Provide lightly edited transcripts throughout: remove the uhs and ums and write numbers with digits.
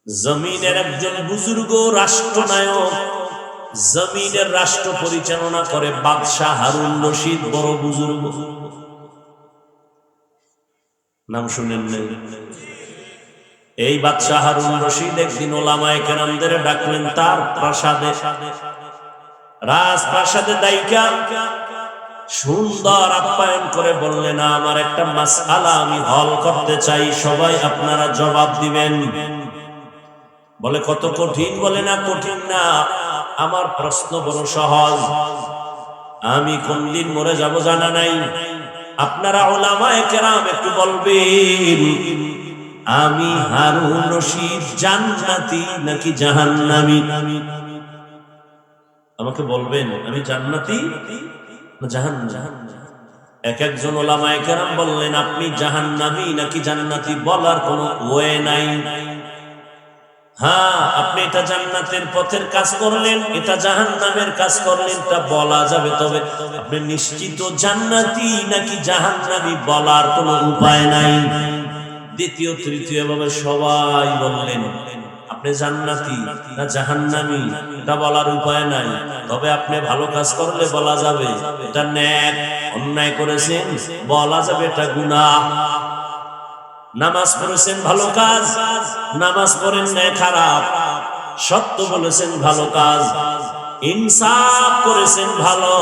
জমিনের একজন বুজুর্গ রাষ্ট্রনায়ক, জমিনের রাষ্ট্র পরিচালনা করে বাদশাহ হারুন রশিদ, বড় বুজুর্গ। নাম শুনেন নাই? এই বাদশাহ হারুন রশিদ একদিন ওলামায়ে কেরামদের ডাকলেন তার প্রাসাদে, রাজপ্রাসাদে দাইকা সুন্দর আপ্যায়ন করে বললেন, আমার একটা মাসআলা আমি হল করতে চাই, সবাই আপনারা জবাব দিবেন। বলে কত কঠিন? বলে না কঠিন না, আমার প্রশ্ন বড় সহজ। আমি কোন দিন মরে যাব জানা নাই, আপনারা উলামায়ে কেরাম একটু বলবেন আমি হারুন রশিদ জান্নাতি নাকি জাহান্নামী? আমাকে বলবেন আমি জান্নাতি না জাহান্নামী? এক একজন উলামায়ে কেরাম বললেন আপনি জাহান্নামী নাকি জান্নাতি বলার কোনো ওয়ে নাই। হ্যাঁ, আপনি এটা জান্নাতের পথের কাজ করলেন, এটা জাহান্নামের কাজ করলেন, তা বলা যাবে, তবে আপনি নিশ্চিত জান্নাতি নাকি জাহান্নামী বলার কোনো উপায় নাই। দ্বিতীয় তৃতীয় ভাবে সবাই বললেন আপনি জান্নাতি না জাহান্নামী এটা বলার উপায় নাই, তবে আপনি ভালো কাজ করলে বলা যাবে এটা নেক, অন্যায় করেছেন বলা যাবে এটা গুনাহ। নামাজ পড়েছেন ভালো কাজ, নামাজ পড়েন নাই খারাপ, সত্য বলেছেন ভালো কাজ, ইনসাফ করেছেন ভালো,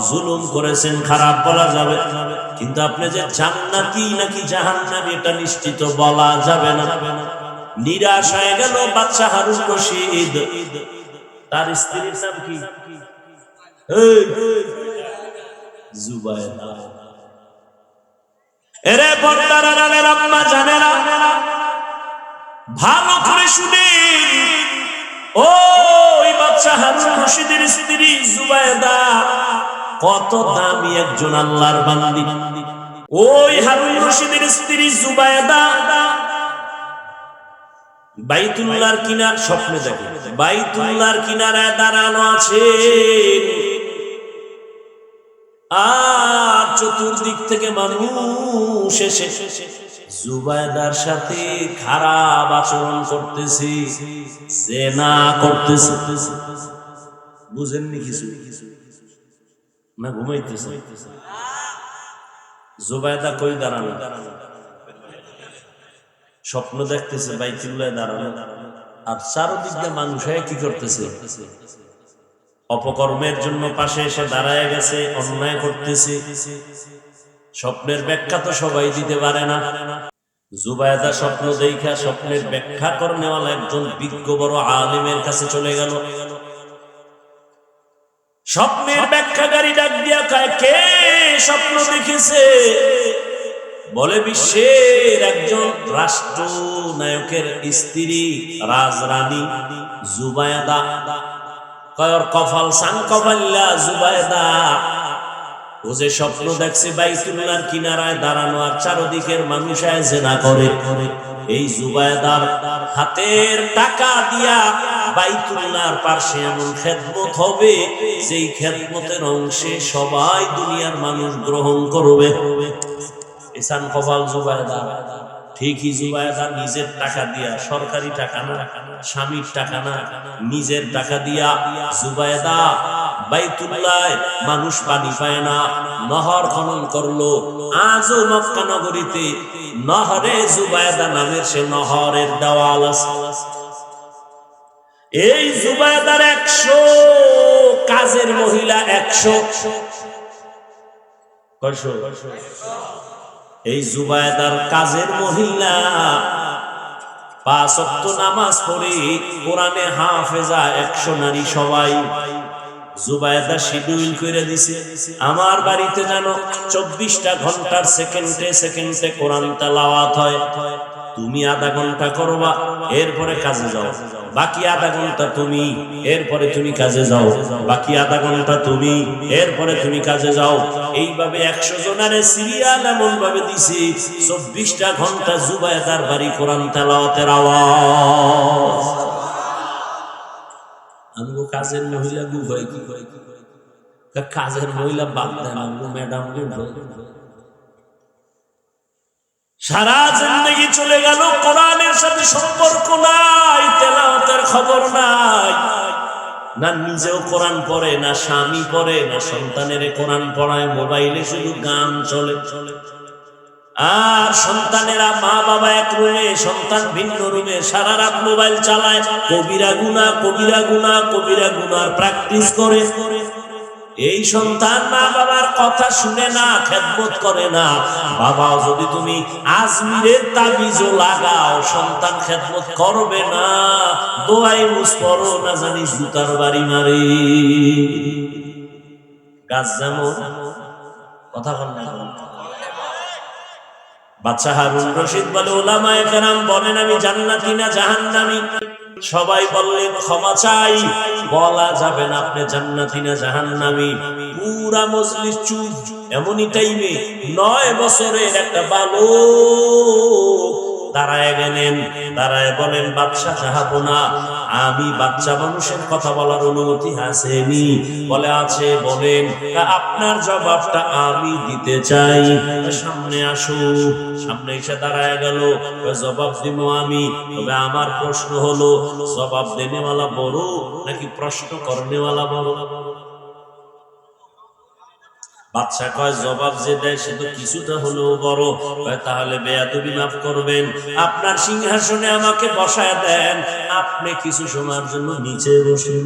জুলুম করেছেন খারাপ বলা যাবে। কিন্তু আপনি যে জান্নাতি নাকি জাহান্নামী এটা নিশ্চিত বলা যাবে না। নিরাশ হয়ে গেল বাদশাহ হারুন রশিদ। তার স্ত্রীর নাম কি? জুবায়েদা। এরে পর্দার আড়ালের আম্মা জানেরা, ভালো করে শুনেন, ওই বাদশাহ হারুন রশিদের স্ত্রী জুবায়েদা কত দামি একজন আল্লাহর বান্দি। ওই হারুন রশিদের স্ত্রী জুবায়েদা বাইতুল্লাহর কিনার স্বপ্নে দেখে, বাইতুল্লাহর কিনারায় দাঁড়ানো আছে, আর চতুর্দিক থেকে মানুষ এসে জুবায়েদার সাথে খারাপ আচরণ করতেছে, জেনা করতেছে। বুঝেননি কিছু না? ঘুমাইতেছে। জুবায়েদা কই দাঁড়ানো? স্বপ্ন দেখতেছে বাইতুল্লাহ দাঁড়ানো, আর চারদিক দিয়ে মানুষ কি করতেছে? অপকর্মের জন্য পাশে এসে দাঁড়ায় গেছে, অন্যায় করতেছে। স্বপ্নের ব্যাখ্যা তো সবাই দিতে পারে না। জুবায়েদা স্বপ্ন দেখা স্বপ্নের ব্যাখ্যা করনেওয়ালা একজন বিজ্ঞ বড় আলেমের কাছে চলে গেল। স্বপ্নের ব্যাখ্যাকারী ডাক দিয়া কয়, কে স্বপ্ন দেখেছে? বলে বিশ্বের একজন রাষ্ট্রনায়কের স্ত্রী রাজরানী জুবায়েদা। কয়র কপাল সান কপাল্লা জুবায়েদা, ও যে স্বপ্ন দেখছে বাইতুল্লাহর কিনারায় দাঁড়ানো আর চারদিকের মানুষ জেনা করে, এই জুবায়েদার হাতের টাকা দিয়া বাইতুল্লাহর পাশে এমন খেদমত হবে যেই খেদমতের অংশে সবাই দুনিয়ার মানুষ গ্রহণ করবে। এসান কপাল জুবায়েদা। ঠিকই জুবায়েদা নিজের টাকা দিয়া, সরকারি টাকা না, স্বামীর টাকা না, নিজের টাকা দিয়া জুবায়েদা বাইতুল্লাহ মানুষ পানি পায় না, নহর খনন করলো। আজও মক্কা নগরীতে নহরে জুবায়েদা নামের সে নহরের দেওয়াল আছে। এই জুবায়েদার 100 কাজের মহিলা, 100 এই জুবায়েদার কাজের মহিলা 5 ওয়াক্ত নামাজ পড়ে, কোরআনে হাফেজা, 100 নারী সবাই। জুবায়েদা শিডিউল করে দিছে, আমার বাড়িতে যেন 24টা ঘন্টার সেকেন্ডে সেকেন্ডে কোরআন তেলাওয়াত হয়। তুমি আধা ঘন্টা করবা, এরপরে কাজে যাও, বাকি আধা ঘন্টা তুমি, এরপরে তুমি কাজে যাও, বাকি আধা ঘন্টা তুমি, এরপরে তুমি কাজে যাও। এইভাবে 100 জনের সিরিয়াল এমন ভাবে দিছে 24টা ঘন্টা জুবায়েদার বাড়ি কোরআন তেলাওয়াতের আওয়াজ। আমগো কাজের মহিলা গুভাই কি কয়, কাজের মহিলা বাদ দেন, আমগো ম্যাডাম সারা জিন্দেগি চলে গেল, কোরআনের সাথে সম্পর্ক নাই, খবর নাই, না নিজেও কোরআন পড়ে, না স্বামী পড়ে, না সন্তানের কোরআন পড়ায়, মোবাইলে শুধু গান চলে। আর সন্তানেরা, মা বাবা এক রুমে, সন্তান ভিন্ন রুমে, সারা রাত মোবাইল চালায়, কবিরা গুনাহ কবিরা গুনাহ কবিরা গুনার প্র্যাকটিস করে। এই সন্তান মা বাবার কথা শুনে না, খেদমত করে না। বাবাও যদি তুমি আজমিরের তাবিজও লাগাও, সন্তান খেদমত করবে না। দোয়াই মুস পড়ো, না জানি জুতার বাড়ি মারে। গাছ যেমন কথা বল না। বাচ্চা হারুন রশিদ বলে, ওলামায়ে কেরাম বলেন আমি জান্নাতি না জাহান্নামী? সবাই বললেন ক্ষমা চাই, বলা যাবে না আপনি জান্নাতি না জাহান্নামী। পুরা মজলিস চুপ। এমনই টাইমে 9 বছরের একটা বালক দাঁড়ায় গেলেন, দাঁড়ায় বলেন, বাদশা জাহাপনা, আমি বাচ্চা মানুষের কথা বলার অনুমতি আসেনি? বলে আছে। বলেন, আপনার জবাবটা আমি দিতে চাই, সামনে আসো। সামনে এসে দাঁড়ায় গেল, জবাব দিব আমি। তবে আমার প্রশ্ন হলো, জবাব দেনেওয়ালা বড় নাকি প্রশ্ন করনেওয়ালা বড়? বাদশা কয়, জবাব যে দেয় সে তো কিছুটা হলেও বড়। তাহলে বেয়াদবি মাফ করবেন, আপনার সিংহাসনে আমাকে বসায় দেন, আপনি কিছু সময়ের জন্য নিচে বসেন।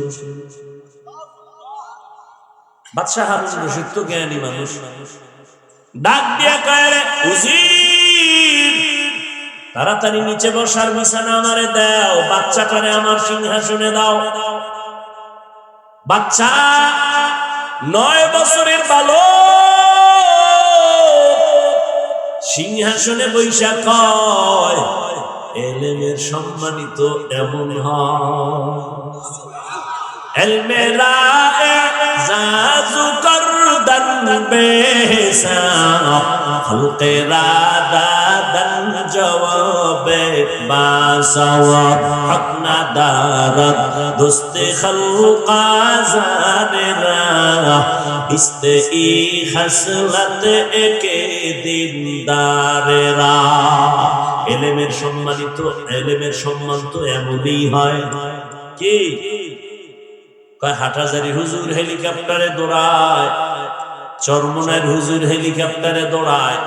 বাদশা হারুন রশিদ তো জ্ঞানী মানুষ, ডাক দিয়া কয়, হুজুর তাড়াতাড়ি নিচে বসার বিছানা আমারে দাও, বাচ্চাটারে আমার সিংহাসনে দাও। বাচ্চা 9 বছরের বালক সিংহাসনে বৈশা কয়, এলেমের সম্মানিত এমন এলমেরা জাজু করদান বেসা খলকেরা দাদান জওয়াবে বাসাওয়া হকনা দারদ দোস্তে খলকা জানেরা ইস্তে ই হাসলত একে দিনদারেরা। এলেমের সম্মানিত, এলেমের সম্মান তো এমনই হয়। কি হাটাজারি হুজুর হেলিকপ্টারে দৌড়ায়, চরমনার হুজুর হেলিকপ্টারে দৌড়ায়,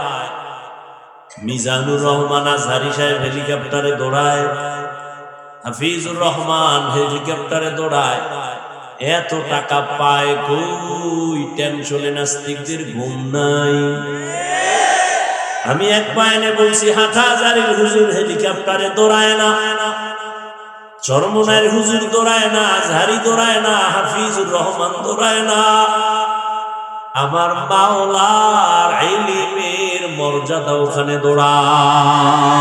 মিজানুর রহমান আজহারি সাহেব হেলিকপ্টারে দৌড়ায়, হাফিজুর রহমান হেলিকপ্টারে দৌড়ায়। এত টাকা পায় কই? টেনশনে নাস্তিকদের ঘুম নাই। আমি এক পায়নে বলছি, হাটাজারির হুজুর হেলিকপ্টারে দৌড়ায় না, চরমনার হুজুর দৌড়ায় না, আজহারি দৌড়ায় না, হাফিজুর রহমান দৌড়ায় না। আমার মাওলার ইলমের মর্যাদা ওখানে দৌড়ায়।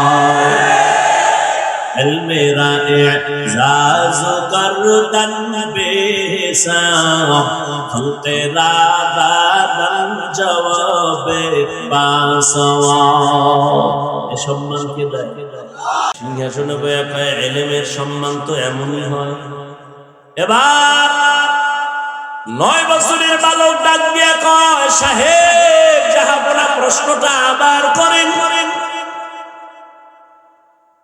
ইলমেরা ইজাজ করদান বেহিসাব খলকেরা দাদান জওয়াবে বাসাওয়াব। এ সম্মান কে দেয়? সিংহাসনে বয়া কয়, ইলমের সম্মান তো এমনই হয়। এবার 9 বছরের বালক ডাক দিয়া কয়, সাহেব জাহাপনা প্রশ্নটা আবার করেন।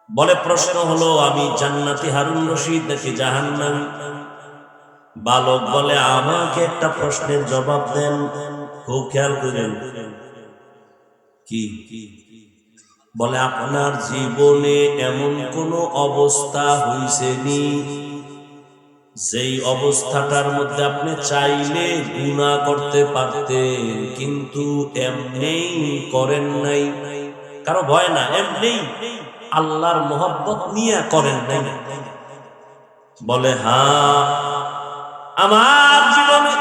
বলে, প্রশ্ন হলো আমি জান্নাতি হারুন রশিদ নাকি জাহান্নামী? বালক বলে, আমাকে একটা প্রশ্নের জবাব দেন। খুব খেয়াল করেন। কি? বলে, আপনার জীবনে এমন কোন অবস্থা হইছেনি যেই অবস্থাটার মধ্যে আপনি চাইলে গুনাহ করতে পারতেন, কিন্তু এমনি করেন নাই? কারো ভয় না, এমনি আল্লাহর মোহব্বত নিয়ে করেন নাই? বলে, হ্যাঁ, আমার জীবনে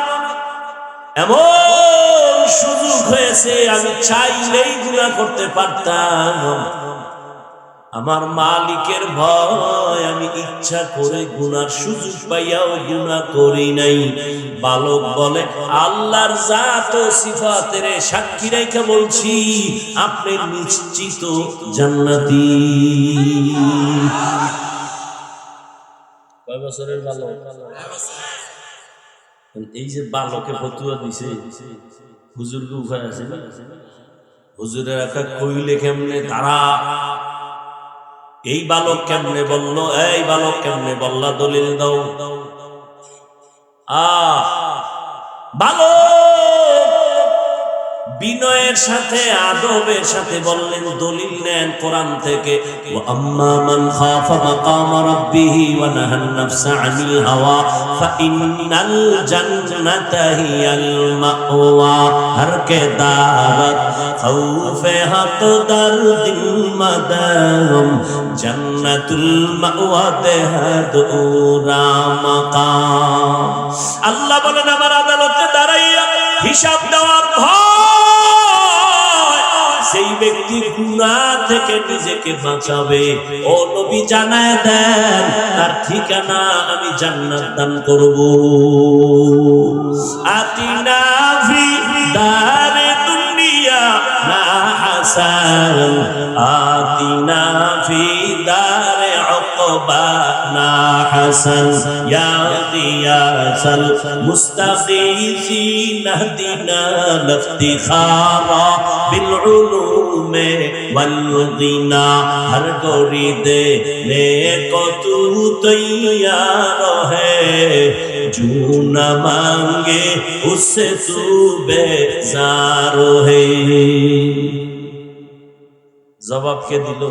এমন সুযোগ হয়েছে আমি চাইলেই গুনাহ করতে পারতাম, আমার মালিকের ভয় আমি ইচ্ছা করে গুনার সুযোগ পাইয়াও গুনাহ করি নাই। বালক বলে, আল্লাহর জাত ও সিফাতের সাক্ষী রেখে বলছি, আপনি নিশ্চিত জান্নাতি। কয় বছরের বালক? এই যে বালকে ফতুয়া দিছে, হুজুরকে উপায় আছে না? হুজুরের একটা কইলে কেমনে তারা এই বালক কেমনে বলল, এই বালক কেমনে বললা দলিল দাও। বালক বিনয়ের সাথে আদবের সাথে বললেন, দলিল নেন কোরআন থেকে। ওয়া আম্মা মান খাফা মাকাম রাব্বিহি ওয়া নাহান নাফসা আনিল হাওয়া ফাইন্নাল জান্নাতা হিয়াল মাওয়া। হর কে দাওয়াত খাউফে হক দরদিল মাদাম জান্নাতুল মাওয়া দেহাদুরা মাকাম। আল্লাহ বলেন, আমার আদালতে দাঁড়াইয়া হিসাব দেওয়ার সেই ব্যক্তি গুনাহ থেকে নিজেকে বাঁচাবে, ও নবী জানায় দেন তার ঠিকানা আমি জান্নাত দান করব। আতিনা ফি দারে দুনিয়া না হাসান, আতিনা ফি দারে উকবা না হাসান, ইয়া গিয়াসাল মুস্তাগীসিন ইহদিনা লিফতিখারা বিল উলুমে ওয়াল গিনা। হর গোরি দে নে কো তু তৈয়ার হে, জু না মাঙ্গে উসসে তু বেজার হে। জবাব কে দিল?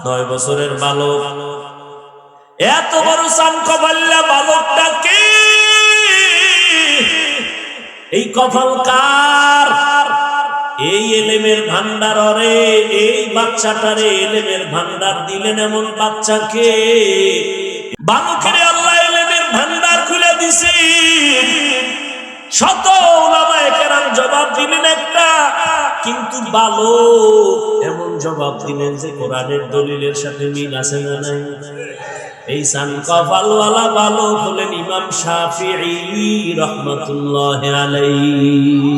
9 বছরের বালক। এত বড় সান কপাল্লা বালকটা কে? এই কপাল কার? এই এলেমের ভান্ডার রে, এই বাচ্চাটারে এলেমের ভান্ডার দিলেন এমন বাচ্চাকে। বালকের আল্লাহ এলেমের ভান্ডার খুলে দিছে। শত উলামায়ে কেরাম জবাব দিলেন একটা, কিন্তু বালক এমন জবাব দিলেন যে কোরআনের দলিলের সাথে মিল আছে না নাই? এই সান কপালওয়ালা বালক হলেন ইমাম শাফিঈ রাহমাতুল্লাহি আলাইহি।